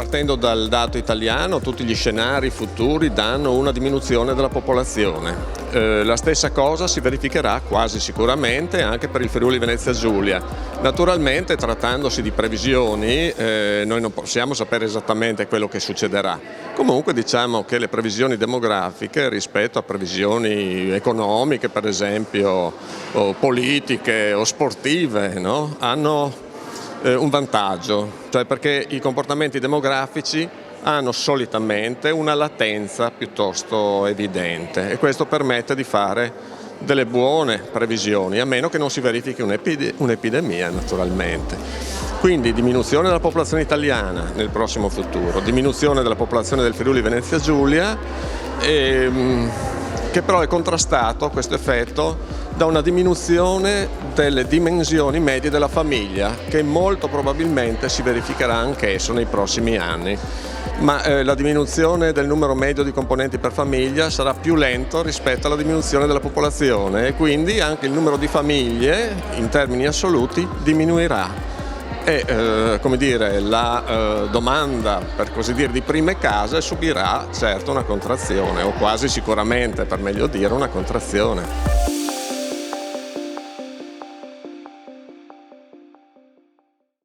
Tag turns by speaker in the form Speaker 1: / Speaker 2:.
Speaker 1: partendo dal dato italiano, tutti gli scenari futuri danno una diminuzione della popolazione. La stessa cosa si verificherà quasi sicuramente anche per il Friuli Venezia Giulia. Naturalmente, trattandosi di previsioni, noi non possiamo sapere esattamente quello che succederà. Comunque diciamo che le previsioni demografiche rispetto a previsioni economiche, per esempio, o politiche o sportive, no? Hanno un vantaggio, cioè perché i comportamenti demografici hanno solitamente una latenza piuttosto evidente e questo permette di fare delle buone previsioni, a meno che non si verifichi un'epidemia naturalmente. Quindi diminuzione della popolazione italiana nel prossimo futuro, diminuzione della popolazione del Friuli Venezia Giulia, che però è contrastato questo effetto da una diminuzione delle dimensioni medie della famiglia, che molto probabilmente si verificherà anch'esso nei prossimi anni. Ma la diminuzione del numero medio di componenti per famiglia sarà più lento rispetto alla diminuzione della popolazione e quindi anche il numero di famiglie in termini assoluti diminuirà. E come dire, la domanda, per così dire, di prime case subirà certo una contrazione, o quasi sicuramente, per meglio dire, una contrazione.